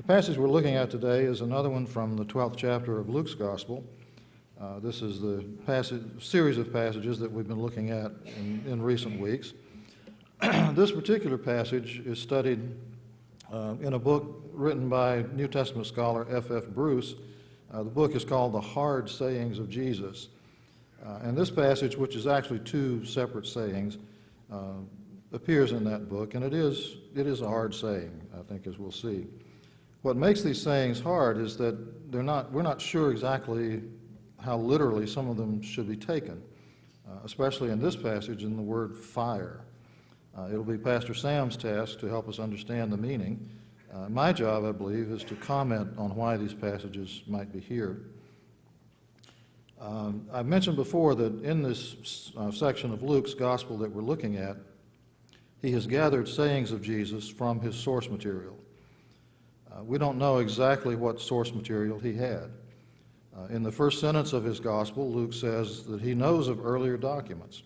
passage we're looking at today is another one from the 12th chapter of Luke's Gospel. This is the series of passages that we've been looking at in recent weeks. This particular passage is studied in a book written by New Testament scholar F.F. Bruce. The book is called The Hard Sayings of Jesus. And this passage, which is actually two separate sayings, appears in that book, and it is a hard saying, I think, as we'll see. What makes these sayings hard is that we're not sure exactly how literally some of them should be taken, especially in this passage in the word fire. It'll be Pastor Sam's task to help us understand the meaning. My job, I believe, is to comment on why these passages might be here. I've mentioned before that in this section of Luke's Gospel that we're looking at, he has gathered sayings of Jesus from his source material. We don't know exactly what source material he had. In the first sentence of his Gospel, Luke says that he knows of earlier documents.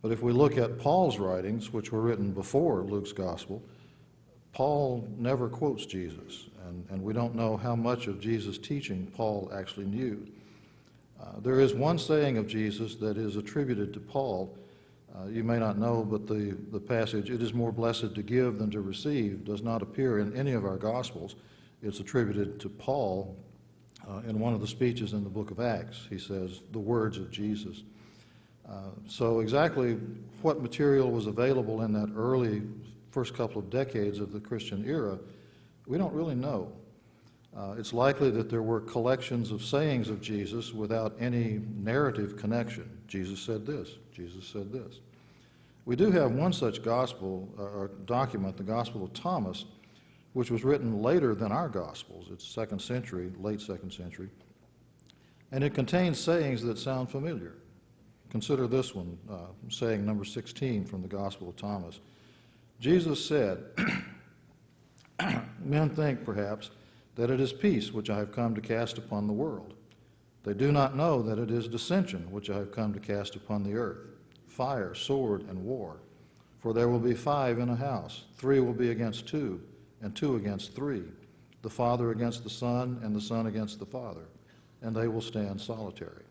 But if we look at Paul's writings, which were written before Luke's Gospel, Paul never quotes Jesus, and we don't know how much of Jesus' teaching Paul actually knew. There is one saying of Jesus that is attributed to Paul. You may not know, but the passage, "It is more blessed to give than to receive," does not appear in any of our Gospels. It's attributed to Paul in one of the speeches in the book of Acts. He says, "the words of Jesus." So exactly what material was available in that early first couple of decades of the Christian era, we don't really know. It's likely that there were collections of sayings of Jesus without any narrative connection. Jesus said this, Jesus said this. We do have one such gospel or document, the Gospel of Thomas, which was written later than our Gospels. It's second century, late second century. And it contains sayings that sound familiar. Consider this one, saying number 16 from the Gospel of Thomas. Jesus said, "Men think, perhaps, that it is peace which I have come to cast upon the world. They do not know that it is dissension which I have come to cast upon the earth, fire, sword, and war. For there will be 5 in a house, 3 will be against 2, and 2 against 3, the father against the son, and the son against the father, and they will stand solitary."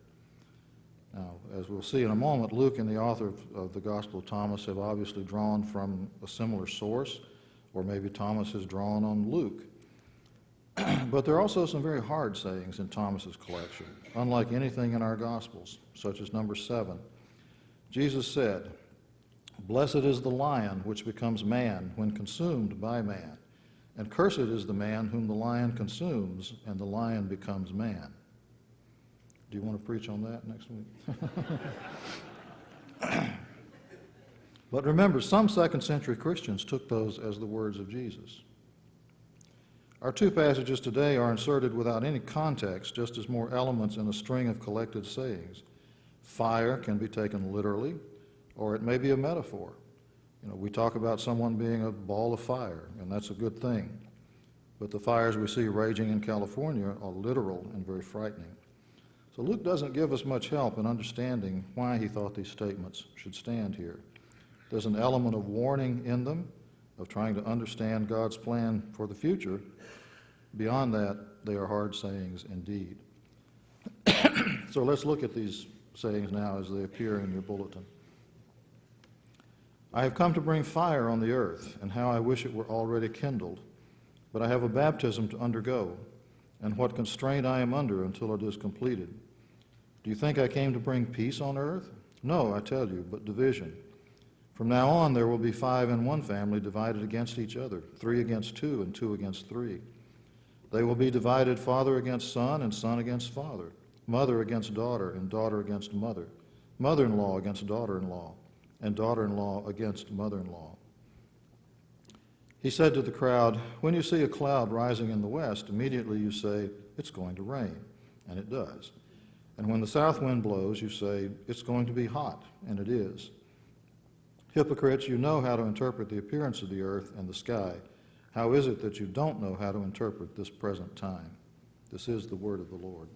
Now, as we'll see in a moment, Luke and the author of the Gospel of Thomas have obviously drawn from a similar source, or maybe Thomas has drawn on Luke. But there are also some very hard sayings in Thomas's collection, unlike anything in our Gospels, such as number 7. Jesus said, "Blessed is the lion which becomes man when consumed by man, and cursed is the man whom the lion consumes, and the lion becomes man." Do you want to preach on that next week? But remember, some second century Christians took those as the words of Jesus. Our two passages today are inserted without any context, just as more elements in a string of collected sayings. Fire can be taken literally, or it may be a metaphor. We talk about someone being a ball of fire, and that's a good thing. But the fires we see raging in California are literal and very frightening. So Luke doesn't give us much help in understanding why he thought these statements should stand here. There's an element of warning in them, of trying to understand God's plan for the future. Beyond that, they are hard sayings indeed. So let's look at these sayings now as they appear in your bulletin. "I have come to bring fire on the earth, and how I wish it were already kindled. But I have a baptism to undergo, and what constraint I am under until it is completed. Do you think I came to bring peace on earth? No, I tell you, but division. From now on there will be 5 in one family divided against each other, 3 against 2, and 2 against 3. They will be divided father against son, and son against father, mother against daughter, and daughter against mother, mother-in-law against daughter-in-law, and daughter-in-law against mother-in-law." He said to the crowd, "When you see a cloud rising in the west, immediately you say, 'It's going to rain,' and it does. And when the south wind blows, you say, 'It's going to be hot,' and it is. Hypocrites, you know how to interpret the appearance of the earth and the sky. How is it that you don't know how to interpret this present time?" This is the word of the Lord.